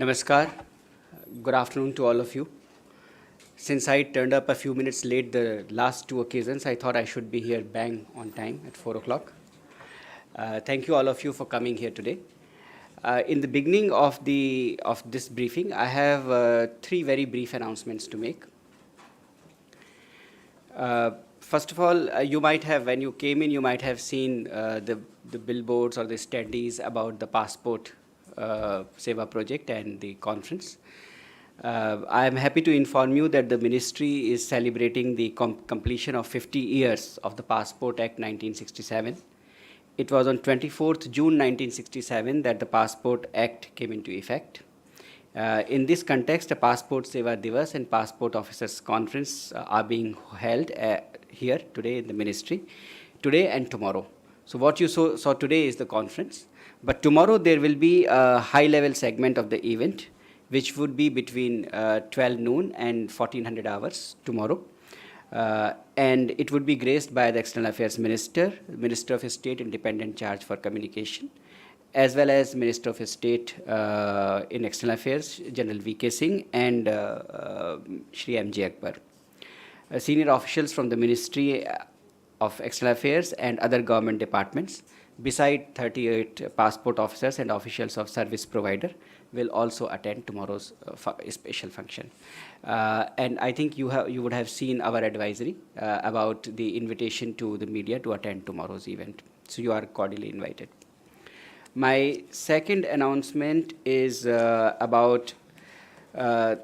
Namaskar. Good afternoon to all of you. Since I turned up a few minutes late the last two occasions, I thought I should be here bang on time at 4 o'clock. Thank you all of you for coming here today. In the beginning of this briefing, I have three very brief announcements to make. First of all, you might have, when you came in, you might have seen the billboards or the standees about the passport Seva project and the conference. I am happy to inform you that the ministry is celebrating the completion of 50 years of the Passport Act 1967. It was on 24th June 1967 that the Passport Act came into effect. In this context, a Passport Seva Divas and Passport Officers Conference are being held here today in the ministry, today and tomorrow. So what you saw today is the conference, but tomorrow there will be a high-level segment of the event, which would be between 12 noon and 1400 hours tomorrow. And it would be graced by the External Affairs Minister, Minister of State Independent Charge for Communication, as well as Minister of State in External Affairs, General V.K. Singh, and Shri M.J. Akbar. Senior officials from the Ministry of External Affairs and other government departments, beside 38 passport officers and officials of service provider, will also attend tomorrow's special function. And I think you would have seen our advisory about the invitation to the media to attend tomorrow's event. So you are cordially invited. My second announcement is about an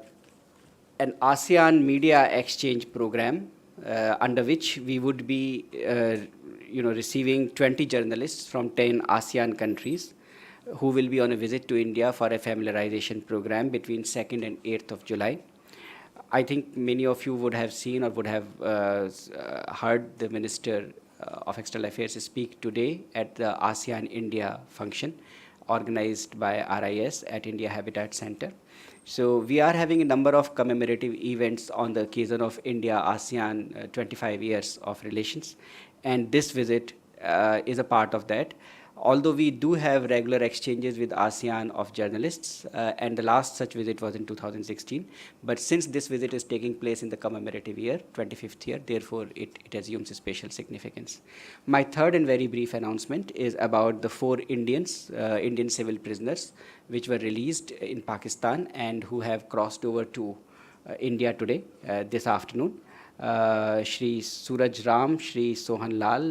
ASEAN media exchange program under which we would be receiving 20 journalists from 10 ASEAN countries who will be on a visit to India for a familiarization program between 2nd and 8th of July. I think many of you would have seen or would have heard the Minister of External Affairs speak today at the ASEAN India function organized by RIS at India Habitat Center. So we are having a number of commemorative events on the occasion of India-ASEAN 25 years of relations, and this visit is a part of that. Although we do have regular exchanges with ASEAN of journalists, and the last such visit was in 2016, but since this visit is taking place in the commemorative year, 25th year, therefore it assumes a special significance. My third and very brief announcement is about the 4 Indian civil prisoners which were released in Pakistan and who have crossed over to India today, this afternoon. Shri Suraj Ram, Shri Sohan Lal,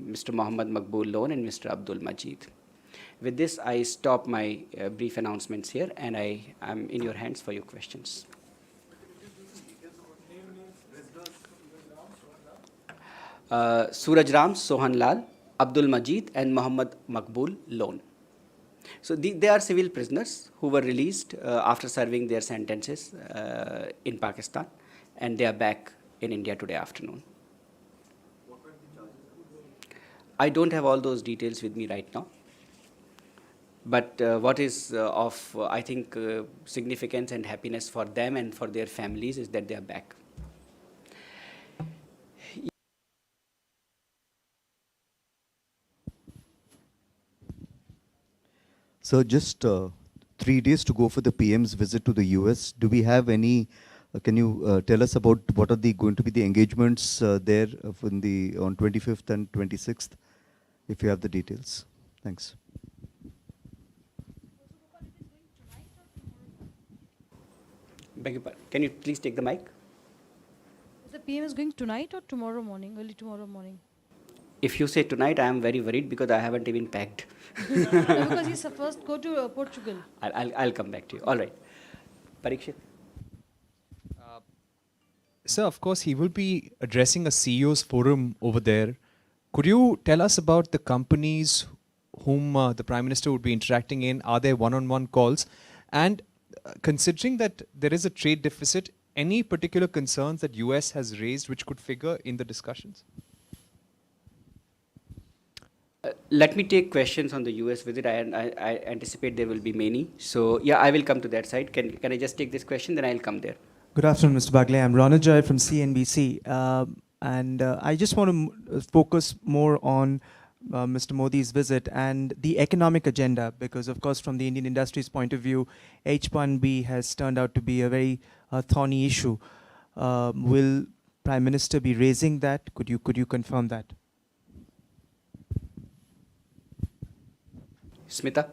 Mr. Mohammad Maqbool Lone, and Mr. Abdul Majid. With this, I stop my brief announcements here, and I am in your hands for your questions. Suraj Ram, Sohan Lal, Abdul Majid, and Mohammad Maqbool Lone. So they are civil prisoners who were released after serving their sentences in Pakistan, and they are back in India today afternoon. What were the charges? I don't have all those details with me right now. But what is of, I think, significance and happiness for them and for their families is that they are back. So just 3 days to go for the PM's visit to the US. Do we have any? Can you tell us about what are going to be the engagements there on 25th and 26th, if you have the details? Thanks. Beg your pardon. Can you please take the mic? The PM is going tonight or tomorrow morning, early tomorrow morning? If you say tonight, I am very worried because I haven't even packed. No, because he's supposed to go to Portugal. I'll come back to you. All right. Parikshit. Sir, of course, he will be addressing a CEO's forum over there. Could you tell us about the companies whom the Prime Minister would be interacting in? Are there one-on-one calls? And considering that there is a trade deficit, any particular concerns that US has raised which could figure in the discussions? Let me take questions on the US visit. I anticipate there will be many. So yeah, I will come to that side. Can I just take this question, then I'll come there. Good afternoon, Mr. Bagley. I'm Ranajay from CNBC. And I just want to focus more on Mr. Modi's visit and the economic agenda, because of course from the Indian industry's point of view, H1B has turned out to be a very thorny issue. Will Prime Minister be raising that? Could you confirm that? Smita?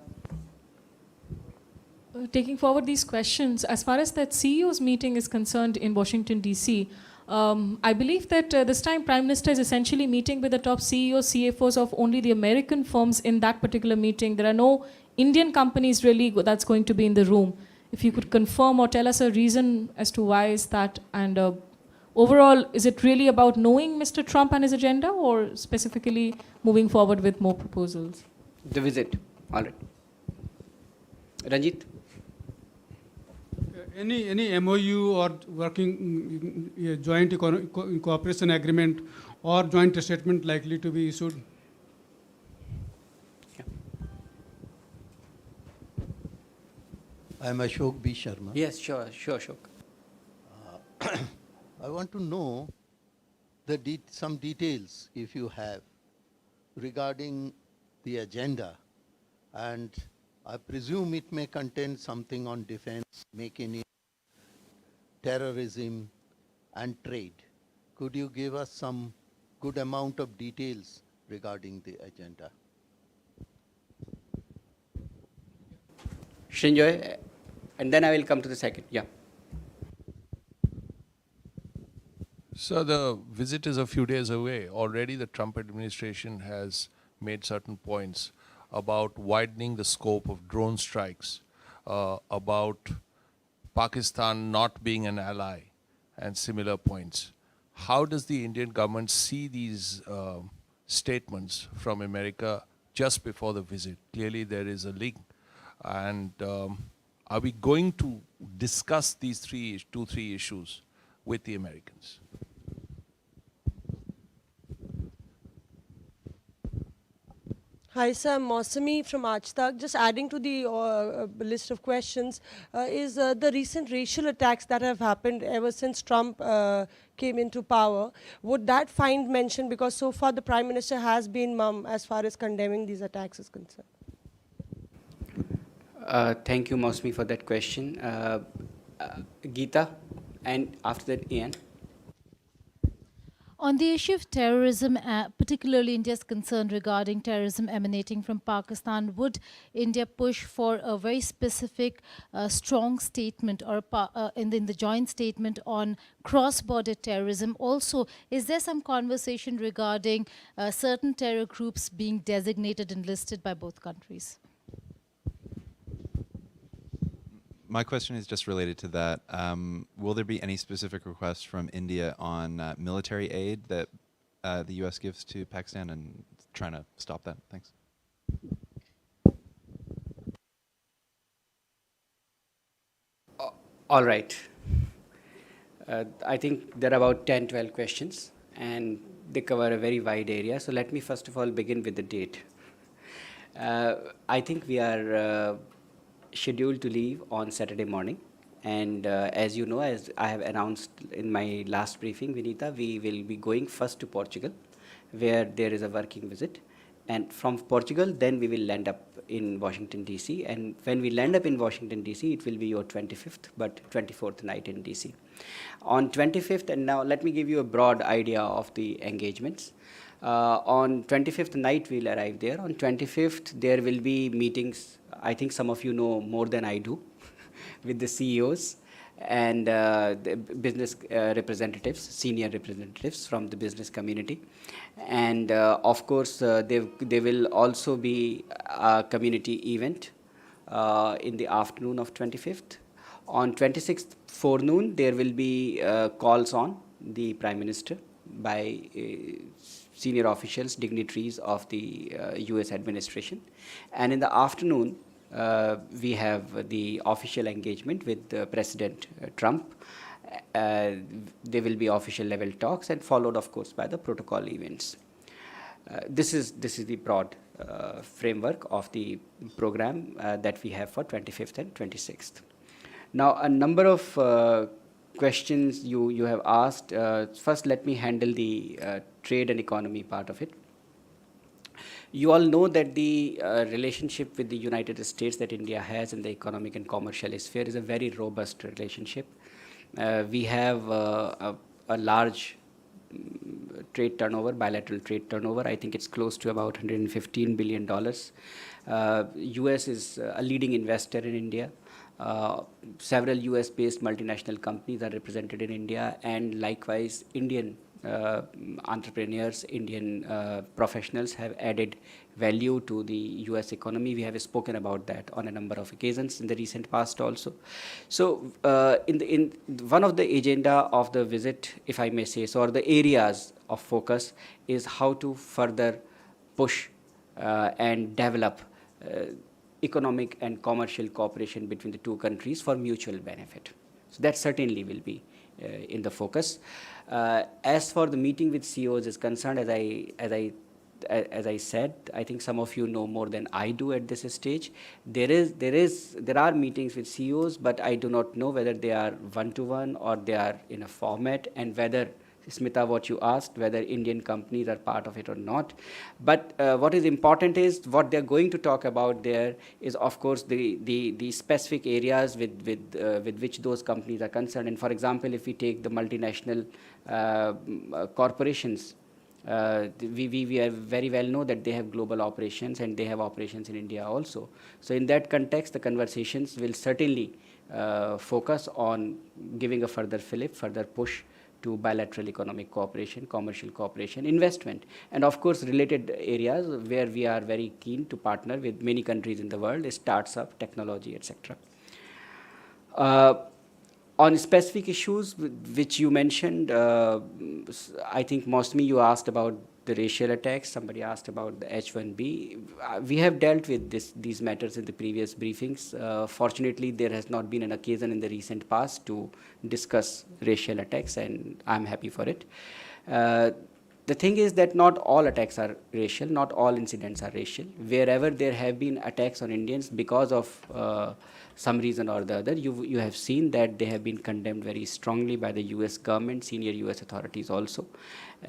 Taking forward these questions, as far as that CEO's meeting is concerned in Washington, D.C., I believe that this time Prime Minister is essentially meeting with the top CEOs, CFOs of only the American firms in that particular meeting. There are no Indian companies really that's going to be in the room. If you could confirm or tell us a reason as to why is that, and overall, is it really about knowing Mr. Trump and his agenda, or specifically moving forward with more proposals? The visit. All right. Ranjit? Any MOU or working joint cooperation agreement or joint statement likely to be issued? I am Ashok B. Sharma. Yes, sure, Ashok. I want to know some details, if you have, regarding the agenda, and I presume it may contain something on defense, making it terrorism and trade. Could you give us some good amount of details regarding the agenda? Srinjoy, and then I will come to the second. Yeah. So the visit is a few days away. Already the Trump administration has made certain points about widening the scope of drone strikes, about Pakistan not being an ally, and similar points. How does the Indian government see these statements from America just before the visit? Clearly there is a link. And are we going to discuss these two, three issues with the Americans? Hi, sir. I'm Mausami from Aaj Tak. Just adding to the list of questions, is the recent racial attacks that have happened ever since Trump came into power, would that find mention? Because so far the Prime Minister has been mum as far as condemning these attacks is concerned. Thank you, Mausami, for that question. Geeta, and after that, Ian. On the issue of terrorism, particularly India's concern regarding terrorism emanating from Pakistan, would India push for a very specific, strong statement or in the joint statement on cross-border terrorism? Also, is there some conversation regarding certain terror groups being designated and listed by both countries? My question is just related to that. Will there be any specific requests from India on military aid that the U.S. gives to Pakistan and trying to stop that? Thanks. All right. I think there are about 10, 12 questions, and they cover a very wide area. So let me first of all begin with the date. I think we are scheduled to leave on Saturday morning. And as you know, as I have announced in my last briefing, Vinita, we will be going first to Portugal, where there is a working visit. And from Portugal, then we will land up in Washington, D.C. And when we land up in Washington, D.C., it will be your 25th, but 24th night in D.C. On 25th, and now let me give you a broad idea of the engagements. On 25th night, we'll arrive there. On 25th, there will be meetings. I think some of you know more than I do with the CEOs and the business representatives, senior representatives from the business community. And of course, there will also be a community event in the afternoon of 25th. On 26th forenoon, there will be calls on the Prime Minister by senior officials, dignitaries of the US administration. And in the afternoon, we have the official engagement with President Trump. There will be official level talks and followed, of course, by the protocol events. This is the broad framework of the program that we have for 25th and 26th. Now, a number of questions you have asked. First, let me handle the trade and economy part of it. You all know that the relationship with the United States that India has in the economic and commercial sphere is a very robust relationship. We have a large trade turnover, bilateral trade turnover. I think it's close to about $115 billion. US is a leading investor in India. Several US-based multinational companies are represented in India, and likewise Indian entrepreneurs, Indian professionals have added value to the US economy. We have spoken about that on a number of occasions in the recent past also. So in one of the agenda of the visit, if I may say so, or the areas of focus is how to further push and develop economic and commercial cooperation between the two countries for mutual benefit. So that certainly will be in the focus. As for the meeting with CEOs is concerned, as I said, I think some of you know more than I do at this stage. There are meetings with CEOs, but I do not know whether they are one-to-one or they are in a format, and whether, Smita, what you asked, whether Indian companies are part of it or not. But what is important is what they're going to talk about there is, of course, the specific areas with which those companies are concerned. And for example, if we take the multinational corporations, we are very well know that they have global operations and they have operations in India also. So in that context, the conversations will certainly focus on giving a further fillip, further push to bilateral economic cooperation, commercial cooperation, investment, and of course related areas where we are very keen to partner with many countries in the world, startup, technology, etc. On specific issues which you mentioned, I think mostly you asked about the racial attacks, somebody asked about the H-1B. We have dealt with these matters in the previous briefings. Fortunately, there has not been an occasion in the recent past to discuss racial attacks, and I'm happy for it. The thing is that not all attacks are racial, not all incidents are racial. Wherever there have been attacks on Indians because of some reason or the other, you have seen that they have been condemned very strongly by the US government, senior US authorities also.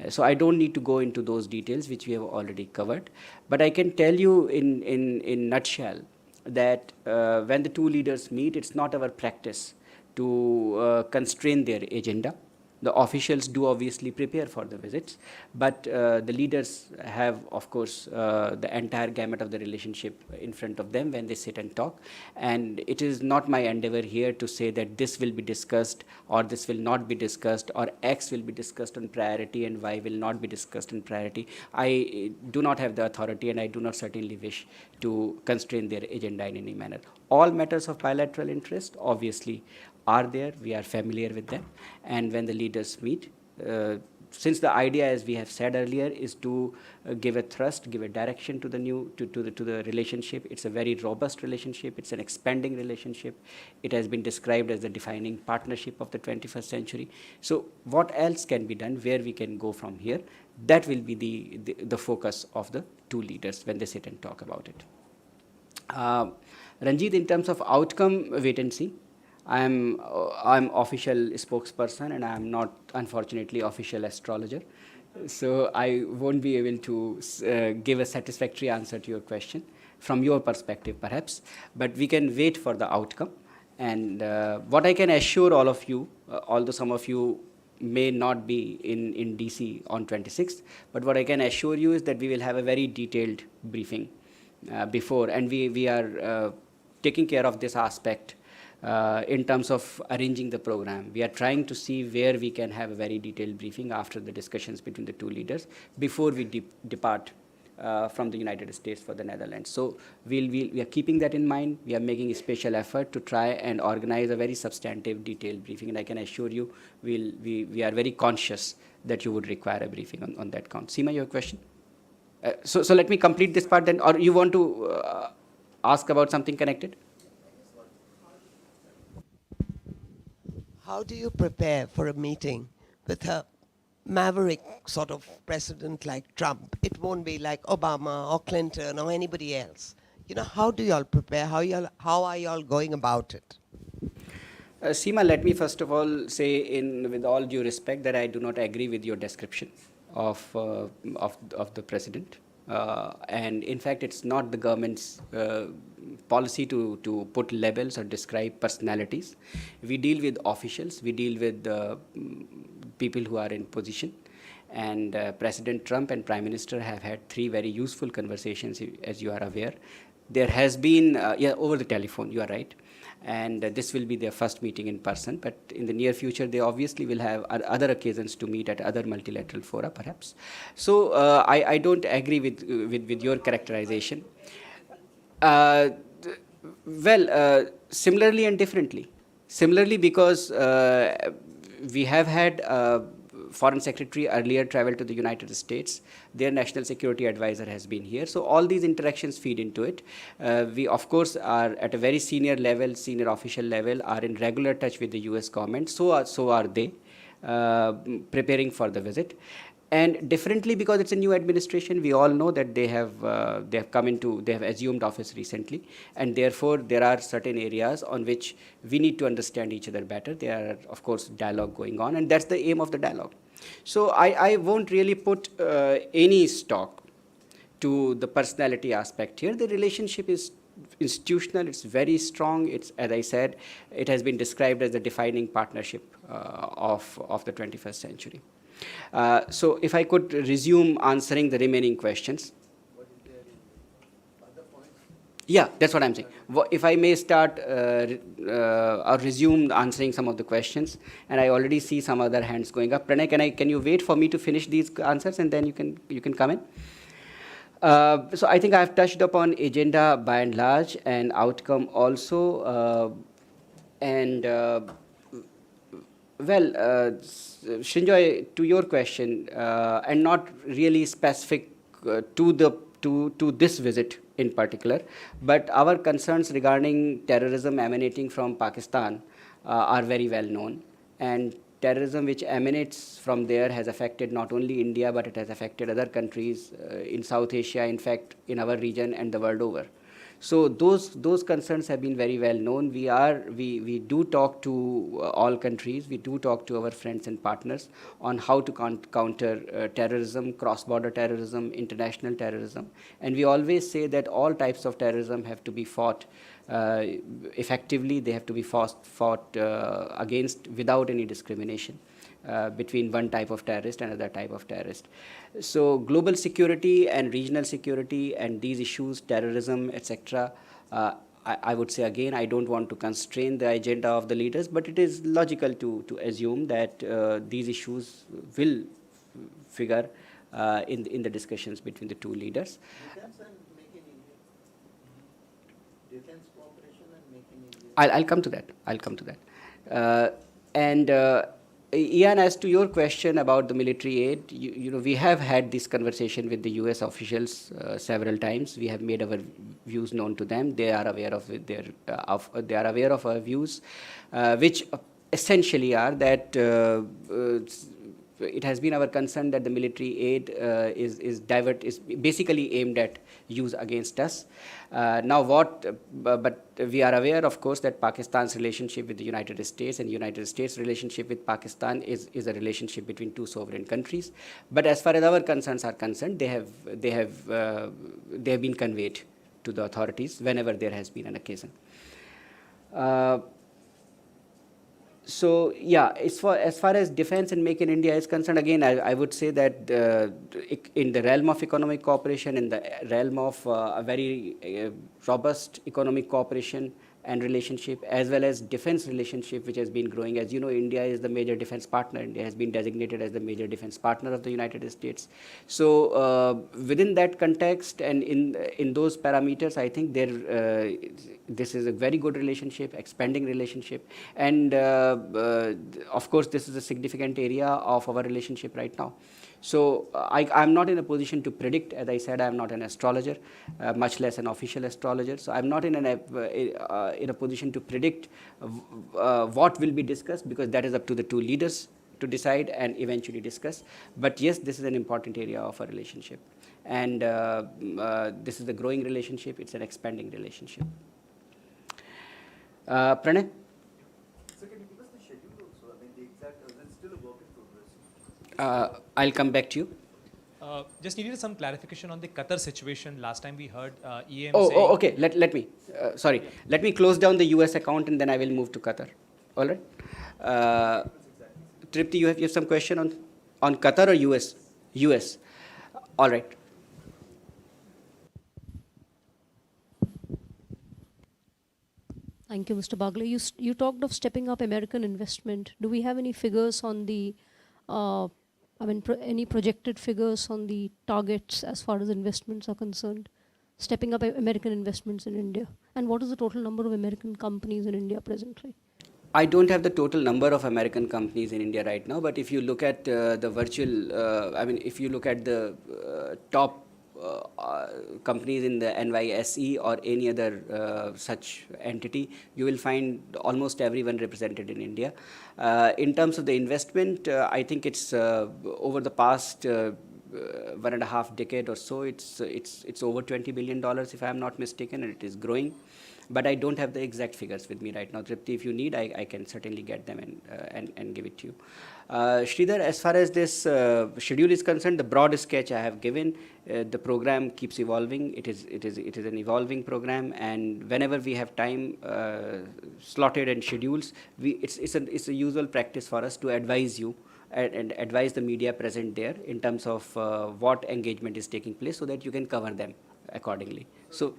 So I don't need to go into those details which we have already covered. But I can tell you in nutshell that when the two leaders meet, it's not our practice to constrain their agenda. The officials do obviously prepare for the visits, but the leaders have, of course, the entire gamut of the relationship in front of them when they sit and talk. And it is not my endeavor here to say that this will be discussed or this will not be discussed, or X will be discussed on priority and Y will not be discussed on priority. I do not have the authority, and I do not certainly wish to constrain their agenda in any manner. All matters of bilateral interest, obviously, are there. We are familiar with them. And when the leaders meet, since the idea, as we have said earlier, is to give a thrust, give a direction to the to the relationship. It's a very robust relationship. It's an expanding relationship. It has been described as the defining partnership of the 21st century. So what else can be done, where we can go from here? That will be the focus of the two leaders when they sit and talk about it. Ranjit, in terms of outcome, wait and see. I'm official spokesperson, and I'm not, unfortunately, official astrologer. So I won't be able to give a satisfactory answer to your question from your perspective, perhaps. But we can wait for the outcome. And what I can assure all of you, although some of you may not be in DC on 26th, but what I can assure you is that we will have a very detailed briefing before, and we are taking care of this aspect in terms of arranging the program. We are trying to see where we can have a very detailed briefing after the discussions between the two leaders before we depart from the United States for the Netherlands. So we are keeping that in mind. We are making a special effort to try and organize a very substantive, detailed briefing, and I can assure you we are very conscious that you would require a briefing on that count. Seema, your question? So let me complete this part then, or you want to ask about something connected? How do you prepare for a meeting with a maverick sort of president like Trump? It won't be like Obama or Clinton or anybody else. You know, how do y'all prepare? How are y'all going about it? Seema, let me first of all say, with all due respect, that I do not agree with your description of the president. And in fact, it's not the government's policy to put labels or describe personalities. We deal with officials, we deal with people who are in position. And President Trump and Prime Minister have had 3 very useful conversations, as you are aware. There has been, over the telephone, you are right. And this will be their first meeting in person, but in the near future they obviously will have other occasions to meet at other multilateral fora perhaps. So I don't agree with your characterization. Uh, Similarly and differently. Similarly, because we have had Foreign Secretary earlier travel to the United States. Their National Security Advisor has been here. So all these interactions feed into it. We, of course, are at a very senior level, senior official level, are in regular touch with the US government. So are they, preparing for the visit. And differently, because it's a new administration, we all know that they have assumed office recently, and therefore there are certain areas on which we need to understand each other better. There are, of course, dialogue going on, and that's the aim of the dialogue. So I won't really put any stock to the personality aspect here. The relationship is institutional, it's very strong. It's, as I said, it has been described as the defining partnership of the 21st century. So if I could resume answering the remaining questions. Yeah, that's what I'm saying. If I may start or resume answering some of the questions, and I already see some other hands going up. Pranay, can you wait for me to finish these answers, and then you can come in? So I think I've touched upon agenda by and large, and outcome also. Shinjoy, to your question, and not really specific to this visit in particular, but our concerns regarding terrorism emanating from Pakistan are very well known. And terrorism which emanates from there has affected not only India, but it has affected other countries in South Asia, in fact, in our region and the world over. So those concerns have been very well known. We do talk to all countries. We do talk to our friends and partners on how to counter terrorism, cross-border terrorism, international terrorism. And we always say that all types of terrorism have to be fought effectively. They have to be fought against without any discrimination between one type of terrorist and another type of terrorist. So global security and regional security and these issues, terrorism, etc., I would say again, I don't want to constrain the agenda of the leaders, but it is logical to assume that these issues will figure in the discussions between the two leaders. Defense and Make in India. Defense cooperation and Make in India. I'll come to that. I'll come to that. Ian, as to your question about the military aid, we have had this conversation with the US officials several times. We have made our views known to them. They are aware of they are aware of our views, which essentially are that it has been our concern that the military aid is basically aimed at use against us. But we are aware, of course, that Pakistan's relationship with the United States and United States' relationship with Pakistan is a relationship between two sovereign countries. But as far as our concerns are concerned, they have been conveyed to the authorities whenever there has been an occasion. So yeah, as far as defense and Make in India is concerned, again, I would say that in the realm of economic cooperation, in the realm of a very robust economic cooperation and relationship, as well as defense relationship, which has been growing. As you know, India is the major defense partner. India has been designated as the major defense partner of the United States. So within that context and in those parameters, I think this is a very good relationship, expanding relationship. And of course, this is a significant area of our relationship right now. So I'm not in a position to predict. As I said, I'm not an astrologer, much less an official astrologer. So I'm not in a position to predict what will be discussed, because that is up to the two leaders to decide and eventually discuss. But yes, this is an important area of our relationship. And this is a growing relationship. It's an expanding relationship. Pranay? So can you give us the schedule also? I mean, the exact, is it still a work in progress? I'll come back to you. Just needed some clarification on the Qatar situation. Last time we heard EM Oh, saying... okay. Let me, sorry. Let me close down the US account and then I will move to Qatar. All right. Tripti, you have some question on Qatar or US? US. All right. Thank you, Mr. Bagle. You talked of stepping up American investment. Do we have any figures on the, any projected figures on the targets as far as investments are concerned? Stepping up American investments in India. And what is the total number of American companies in India presently? I don't have the total number of American companies in India right now, but if you look at the virtual, if you look at the top companies in the NYSE or any other such entity, you will find almost everyone represented in India. In terms of the investment, I think it's over the past 1.5 decade or so, it's over $20 billion if I am not mistaken, and it is growing. But I don't have the exact figures with me right now. Tripti, if you need, I can certainly get them and give it to you. Sridhar, as far as this schedule is concerned, the broad sketch I have given, the program keeps evolving. It is an evolving program, and whenever we have time slotted and schedules, it's a usual practice for us to advise you and advise the media present there in terms of what engagement is taking place, so that you can cover them accordingly. So.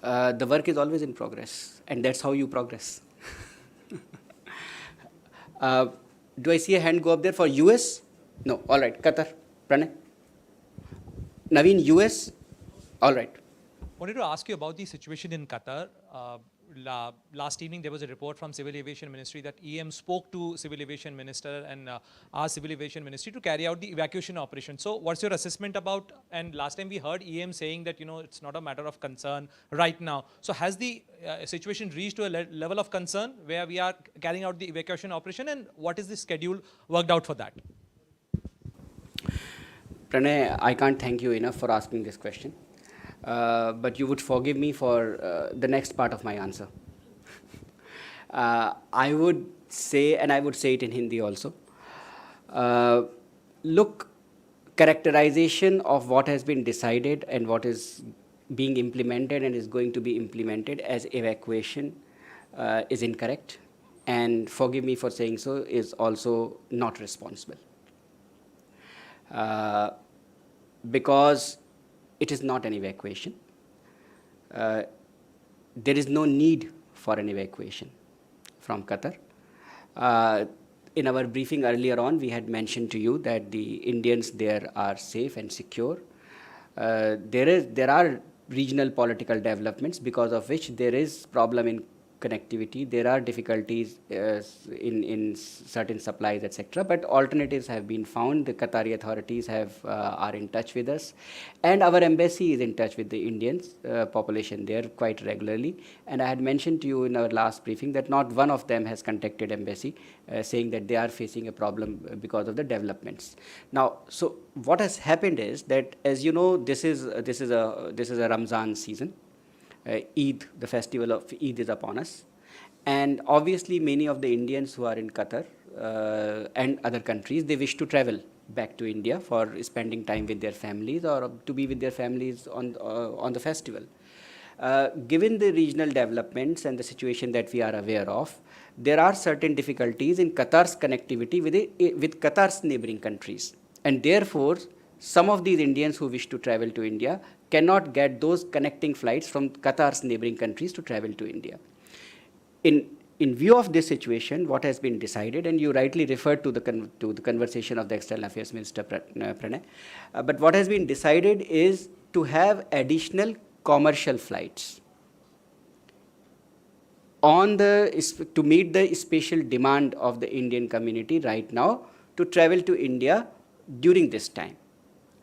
The work is always in progress, and that's how you progress. Do I see a hand go up there for US? No. All right. Qatar. Pranay. Naveen, US? All right. Wanted to ask you about the situation in Qatar. Last evening, there was a report from Civil Aviation Ministry that EM spoke to Civil Aviation Minister and asked Civil Aviation Ministry to carry out the evacuation operation. So what's your assessment about, and last time we heard EM saying that, it's not a matter of concern right now. So has the situation reached to a level of concern where we are carrying out the evacuation operation, and what is the schedule worked out for that? Pranay, I can't thank you enough for asking this question. But you would forgive me for the next part of my answer. I would say, and I would say it in Hindi also, look, characterization of what has been decided and what is being implemented and is going to be implemented as evacuation is incorrect, and forgive me for saying so, is also not responsible. Because it is not an evacuation. There is no need for an evacuation from Qatar. In our briefing earlier on, we had mentioned to you that the Indians there are safe and secure. There are regional political developments because of which there is problem in connectivity. There are difficulties in certain supplies, etc. But alternatives have been found. The Qatari authorities are in touch with us, and our embassy is in touch with the Indians population there quite regularly. And I had mentioned to you in our last briefing that not one of them has contacted embassy saying that they are facing a problem because of the developments. Now, so what has happened is that, as you know, this is a Ramzan season. Eid, the festival of Eid is upon us. And obviously many of the Indians who are in Qatar and other countries, they wish to travel back to India for spending time with their families or to be with their families on the festival. Given the regional developments and the situation that we are aware of, there are certain difficulties in Qatar's connectivity with Qatar's neighboring countries. And therefore, some of these Indians who wish to travel to India cannot get those connecting flights from Qatar's neighboring countries to travel to India. In view of this situation, what has been decided, and you rightly referred to the conversation of the External Affairs Minister Pranay, but what has been decided is to have additional commercial flights to meet the special demand of the Indian community right now to travel to India during this time.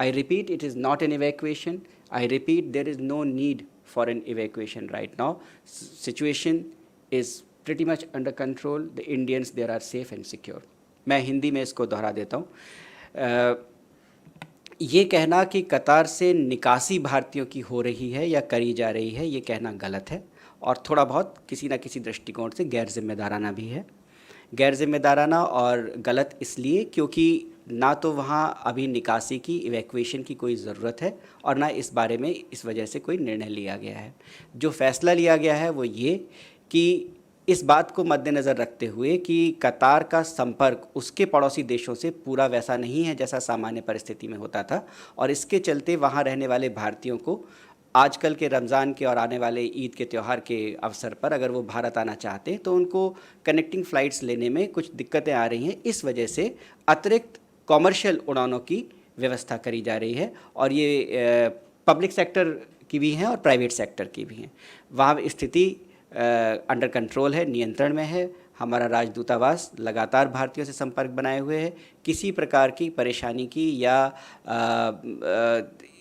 I repeat, it is not an evacuation. I repeat, there is no need for an evacuation right now. Situation is pretty much under control. The Indians there are safe and secure. मैं हिंदी में इसको दोहरा देता हूँ. ये कहना कि कतार से निकासी भारतीयों की हो रही है या करी जा रही है, ये कहना गलत है और थोड़ा बहुत किसी न किसी दृष्टिकोण से गैर जिम्मेदाराना भी है. गैर जिम्मेदाराना और गलत इसलिए क्योंकि ना तो वहाँ अभी निकासी की इवैक्यूएशन की कोई ज़रूरत है और ना इस बारे में इस वजह से कोई निर्णय लिया गया है। जो फैसला लिया गया है वो ये कि इस बात को मद्देनज़र रखते हुए कि कतार का संपर्क उसके पड़ोसी देशों से पूरा वैसा नहीं है जैसा सामान्य परिस्थिति में होता था, और इसके चलते वहाँ रहने वाले भारतीयों को आजकल के रमज़ान के और आने वाले ईद के त्यौहार के अवसर पर अगर वो भारत आना चाहते हैं तो उनको कनेक्टिंग फ़्लाइट्स लेने में कुछ दिक्कतें आ रही हैं। इस वजह से अतिरिक्त कॉमर्शियल उड़ानों की व्यवस्था करी जा रही है, और ये पब्लिक सेक्टर की भी हैं और प्राइवेट सेक्टर की भी हैं। वहाँ स्थिति अंडर कंट्रोल है, नियंत्रण में है। हमारा राजदूतावास लगातार भारतीयों से संपर्क बनाए हुए है। किसी प्रकार की परेशानी की या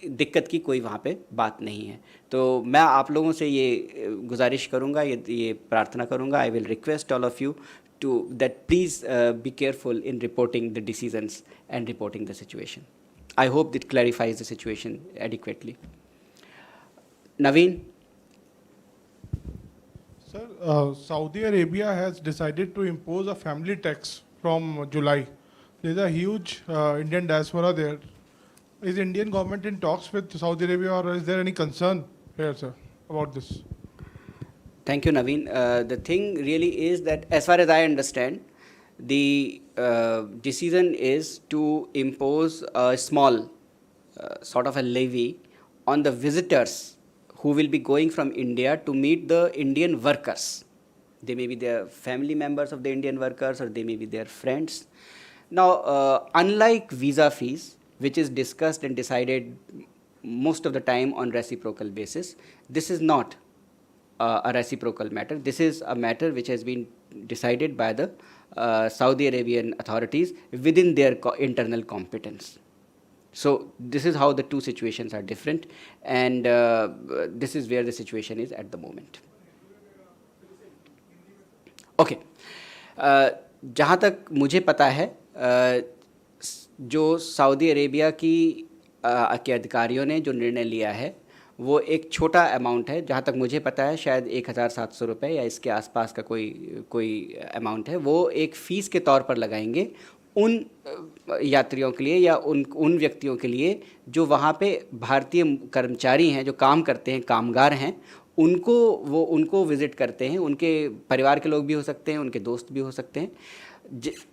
दिक्कत की कोई वहाँ पे बात नहीं है। तो मैं आप लोगों से ये गुजारिश करूँगा, ये प्रार्थना करूँगा, I will request all of you to that please be careful in reporting the decisions and reporting the situation. I hope it clarifies the situation adequately. Naveen? Sir, Saudi Arabia has decided to impose a family tax from July. There is a huge Indian diaspora there. Is Indian government in talks with Saudi Arabia, or is there any concern here, sir, about this? Thank you, Naveen. The thing really is that, as far as I understand, the decision is to impose a small sort of a levy on the visitors who will be going from India to meet the Indian workers. They may be their family members of the Indian workers, or they may be their friends. Now, unlike visa fees, which is discussed and decided most of the time on reciprocal basis, this is not a reciprocal matter. This is a matter which has been decided by the Saudi Arabian authorities within their internal competence. So this is how the two situations are different, and this is where the situation is at the moment. Okay. जहाँ तक मुझे पता है, जो Saudi Arabia के अधिकारियों ने जो निर्णय लिया है वो एक छोटा अमाउंट है। जहाँ तक मुझे पता है शायद 1700 रुपये या इसके आसपास का कोई अमाउंट है। वो एक फ़ीस के तौर पर लगाएंगे उन यात्रियों के लिए या उन व्यक्तियों के लिए जो वहाँ पे भारतीय कर्मचारी हैं, जो काम करते हैं, कामगार हैं, उनको विज़िट करते हैं। उनके परिवार के लोग भी हो सकते हैं, उनके दोस्त भी हो सकते हैं।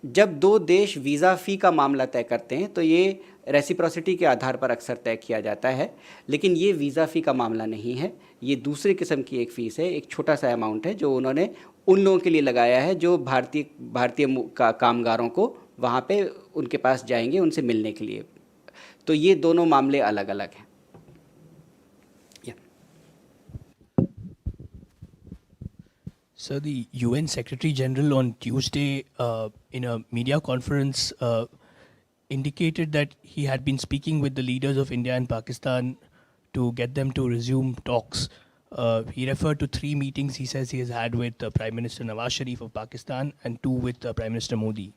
जब दो देश वीज़ा फ़ी का मामला तय करते हैं तो ये रेसिप्रोसिटी के आधार पर अक्सर तय किया जाता है, लेकिन ये वीज़ा फ़ी का मामला नहीं है। ये दूसरे किस्म की एक फ़ीस है, एक छोटा सा अमाउंट है जो उन्होंने उन लोगों के लिए लगाया है जो भारतीय कामगारों को वहाँ पे उनके पास जाएंगे उनसे मिलने के लिए। तो ये दोनों मामले अलग अलग हैं। Sir, the UN Secretary General on Tuesday in a media conference indicated that he had been speaking with the leaders of India and Pakistan to get them to resume talks. He referred to 3 meetings he says he has had with Prime Minister Nawaz Sharif of Pakistan and 2 with Prime Minister Modi.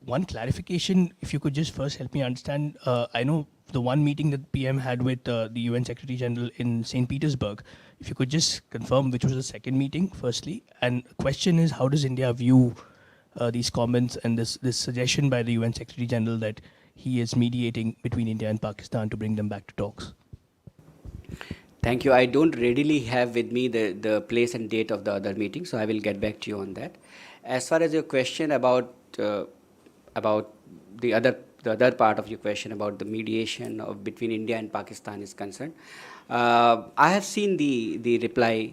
One clarification, if you could just first help me understand, I know the one meeting that PM had with the UN Secretary General in St. Petersburg, if you could just confirm which was the second meeting, firstly. And the question is, how does India view these comments and this suggestion by the UN Secretary General that he is mediating between India and Pakistan to bring them back to talks? Thank you. I don't readily have with me the place and date of the other meeting, so I will get back to you on that. As far as your question about the other part of your question about the mediation between India and Pakistan is concerned, I have seen the reply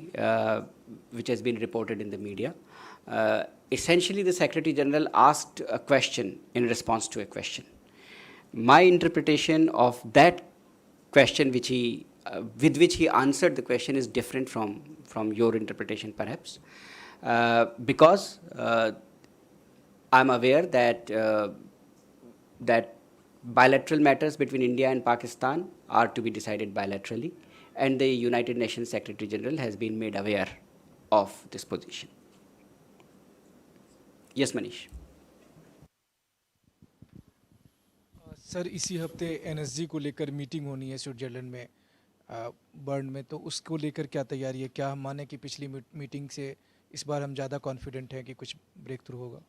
which has been reported in the media. Essentially, the Secretary General asked a question in response to a question. My interpretation of that question, with which he answered the question, is different from your interpretation, perhaps, because I'm aware that bilateral matters between India and Pakistan are to be decided bilaterally, and the United Nations Secretary General has been made aware of this position. Yes, Manish. Sir, इसी हफ्ते NSG को लेकर meeting होनी है Switzerland में, burn में, तो उसको लेकर क्या तैयारी है? क्या हम माने कि पिछली मीटिंग से इस बार हम ज़्यादा कॉन्फिडेंट हैं कि कुछ ब्रेक थ्रू होगा?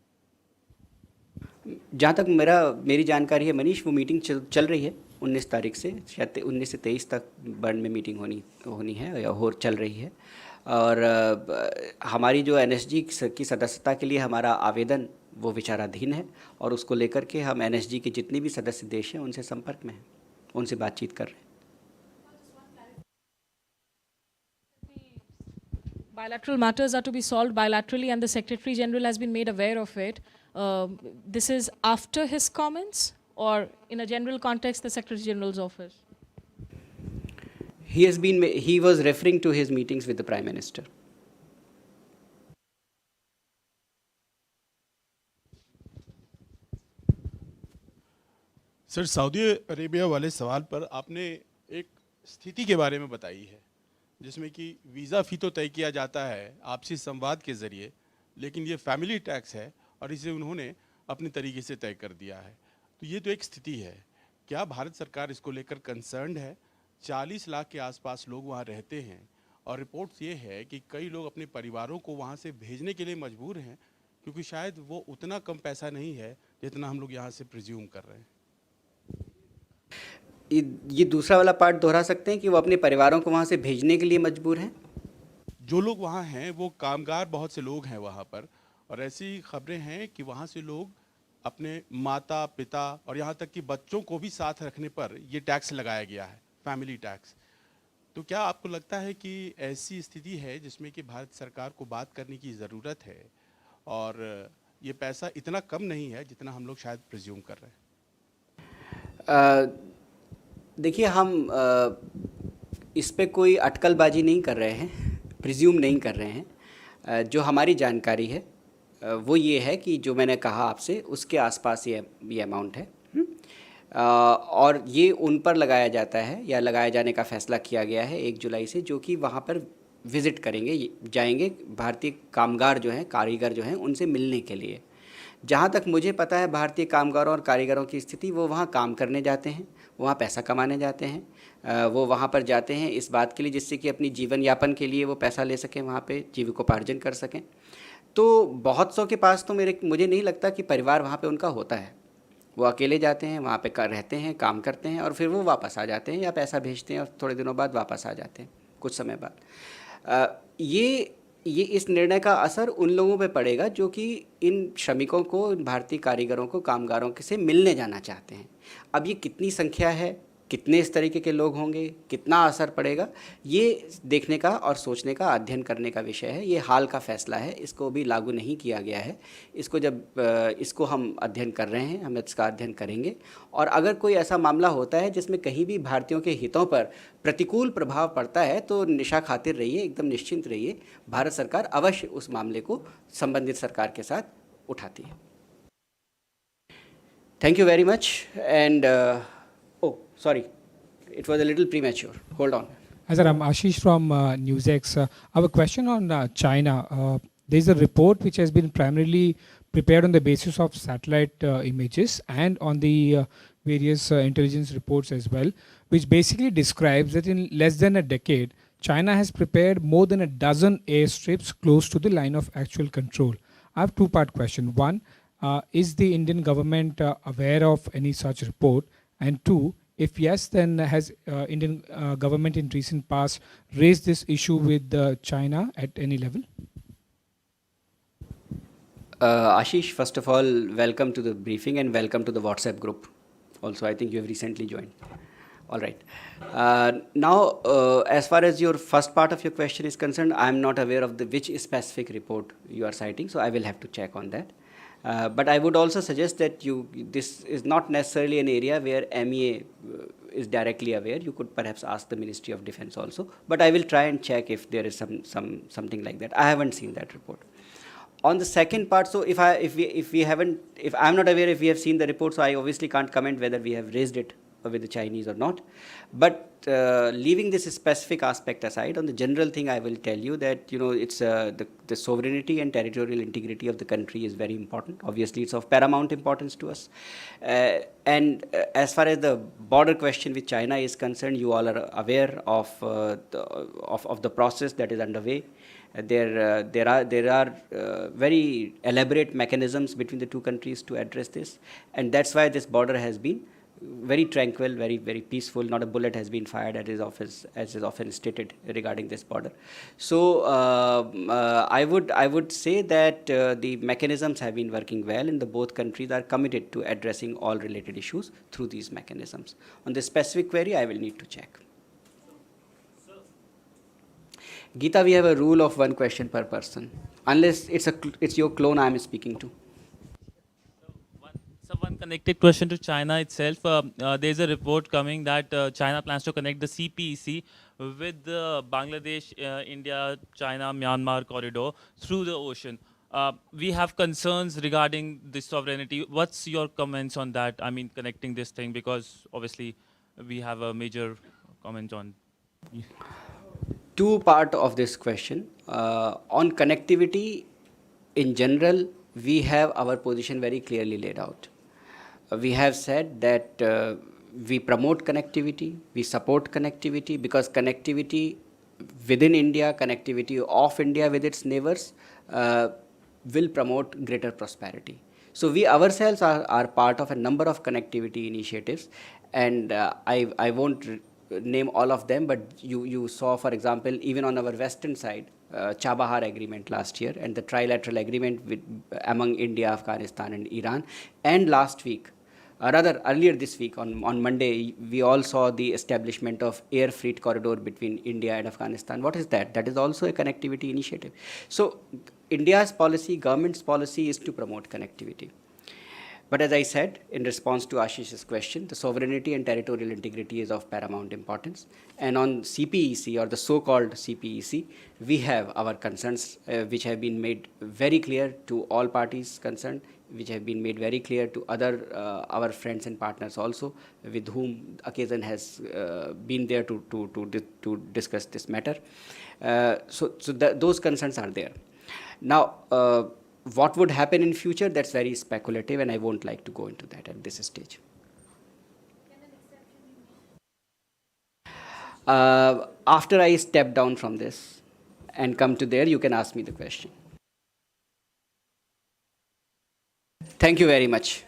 जहाँ तक मेरी जानकारी है मनीष, वो मीटिंग चल रही है 19 तारीख से, शायद 19 से 23 तक बर्न में मीटिंग होनी है या चल रही है। और हमारी जो एनएसजी की सदस्यता के लिए हमारा आवेदन वो विचाराधीन है, और उसको लेकर के हम एनएसजी के जितने भी सदस्य देश हैं उनसे संपर्क में हैं, उनसे बातचीत कर रहे हैं। Bilateral matters are to be solved bilaterally, and the Secretary General has been made aware of it. This is after his comments, or in a general context, the Secretary General's office? He was referring to his meetings with the Prime Minister. Sir, Saudi Arabia वाले सवाल पर आपने एक स्थिति के बारे में बताई है, जिसमें कि वीज़ा फ़ी तो तय किया जाता है आपसी संवाद के ज़रिए, लेकिन ये फैमिली टैक्स है और इसे उन्होंने अपने तरीके से तय कर दिया है। तो ये तो एक स्थिति है। क्या भारत सरकार इसको लेकर कंसर्न्ड है? 40 लाख के आसपास लोग वहाँ रहते हैं, और रिपोर्ट्स ये है कि कई लोग अपने परिवारों को वहाँ से भेजने के लिए मजबूर हैं, क्योंकि शायद वो उतना कम पैसा नहीं है जितना हम लोग यहाँ से प्रिज्यूम कर रहे हैं। ये दूसरा वाला पार्ट दोहरा सकते हैं कि वो अपने परिवारों को वहाँ से भेजने के लिए मजबूर हैं? जो लोग वहाँ हैं वो कामगार, बहुत से लोग हैं वहाँ पर, और ऐसी खबरें हैं कि वहाँ से लोग अपने माता पिता और यहाँ तक कि बच्चों को भी साथ रखने पर ये टैक्स लगाया गया है, फैमिली टैक्स। तो क्या आपको लगता है कि ऐसी स्थिति है जिसमें कि भारत सरकार को बात करने की ज़रूरत है, और ये पैसा इतना कम नहीं है जितना हम लोग शायद प्रिज्यूम कर रहे हैं? देखिए, हम इस पे कोई अटकलबाजी नहीं कर रहे हैं, प्रिज्यूम नहीं कर रहे हैं। जो हमारी जानकारी है वो ये है कि जो मैंने कहा आपसे, उसके आसपास ये अमाउंट है। और ये उन पर लगाया जाता है या लगाए जाने का फ़ैसला किया गया है 1 जुलाई से, जो कि वहाँ पर विज़िट करेंगे, जाएंगे, भारतीय कामगार जो हैं, कारीगर जो हैं, उनसे मिलने के लिए। जहाँ तक मुझे पता है, भारतीय कामगारों और कारीगरों की स्थिति, वो वहाँ काम करने जाते हैं, वहाँ पैसा कमाने जाते हैं, वो वहाँ पर जाते हैं इस बात के लिए जिससे कि अपनी जीवन यापन के लिए वो पैसा ले सकें, वहाँ पे जीविकोपार्जन कर सकें। तो बहुत सौ के पास तो मुझे नहीं लगता कि परिवार वहाँ पे उनका होता है। वो अकेले जाते हैं, वहाँ पे रहते हैं, काम करते हैं, और फिर वो वापस आ जाते हैं या पैसा भेजते हैं और थोड़े दिनों बाद वापस आ जाते हैं, कुछ समय बाद। ये इस निर्णय का असर उन लोगों पे पड़ेगा जो कि इन श्रमिकों को, इन भारतीय कारीगरों को, कामगारों के से मिलने जाना चाहते हैं। अब ये कितनी संख्या है, कितने इस तरीके के लोग होंगे, कितना असर पड़ेगा, ये देखने का और सोचने का, अध्ययन करने का विषय है। ये हाल का फैसला है, इसको भी लागू नहीं किया गया है। इसको हम अध्ययन कर रहे हैं, हम इसका अध्ययन करेंगे, और अगर कोई ऐसा मामला होता है जिसमें कहीं भी भारतीयों के हितों पर प्रतिकूल प्रभाव पड़ता है, तो निशा खातिर रहिए, एकदम निश्चिंत रहिए, भारत सरकार अवश्य उस मामले को संबंधित सरकार के साथ उठाती है। Thank you very much. And sorry, it was a little premature. Hold on. Hi, sir. I'm Ashish from NewsX. I have a question on China. There's a report which has been primarily prepared on the basis of satellite images and on the various intelligence reports as well, which basically describes that in less than a decade, China has prepared more than a dozen airstrips close to the line of actual control. I have two-part question. One, is the Indian government aware of any such report? And two, if yes, then has Indian government in recent past raised this issue with China at any level? Ashish, first of all, welcome to the briefing and welcome to the WhatsApp group. Also, I think you have recently joined. All right. Now, as far as your first part of your question is concerned, I am not aware of which specific report you are citing, so I will have to check on that. But I would also suggest that this is not necessarily an area where MEA is directly aware. You could perhaps ask the Ministry of Defense also. But I will try and check if there is something like that. I haven't seen that report. On the second part, so if I'm not aware if we have seen the report, so I obviously can't comment whether we have raised it with the Chinese or not. But leaving this specific aspect aside, on the general thing, I will tell you that it's the sovereignty and territorial integrity of the country is very important. Obviously, it's of paramount importance to us. And as far as the border question with China is concerned, you all are aware of the process that is underway. There are very elaborate mechanisms between the two countries to address this, and that's why this border has been very tranquil, very peaceful. Not a bullet has been fired at his office, as is often stated regarding this border. So I would say that the mechanisms have been working well, and the both countries are committed to addressing all related issues through these mechanisms. On this specific query, I will need to check. Geeta, we have a rule of one question per person, unless it's your clone I am speaking to. So one connected question to China itself. There's a report coming that China plans to connect the CPEC with the Bangladesh, India, China, Myanmar corridor through the ocean. We have concerns regarding the sovereignty. What's your comments on that? I mean, connecting this thing, because obviously we have a major comment on. Two part of this question. On connectivity, in general, we have our position very clearly laid out. We have said that we promote connectivity, we support connectivity, because connectivity within India, connectivity of India with its neighbors will promote greater prosperity. So we ourselves are part of a number of connectivity initiatives, and I won't name all of them, but you saw, for example, even on our western side, Chabahar agreement last year, and the trilateral agreement among India, Afghanistan, and Iran. And last week, rather earlier this week, on Monday, we all saw the establishment of air freight corridor between India and Afghanistan. What is that? That is also a connectivity initiative. So India's policy, government's policy, is to promote connectivity. But as I said, in response to Ashish's question, the sovereignty and territorial integrity is of paramount importance. And on CPEC, or the so-called CPEC, we have our concerns, which have been made very clear to all parties concerned, which have been made very clear to other our friends and partners also, with whom occasion has been there to discuss this matter. Those concerns are there. Now, what would happen in future, that's very speculative, and I won't like to go into that at this stage. After I step down from this and come to there, you can ask me the question. Thank you very much.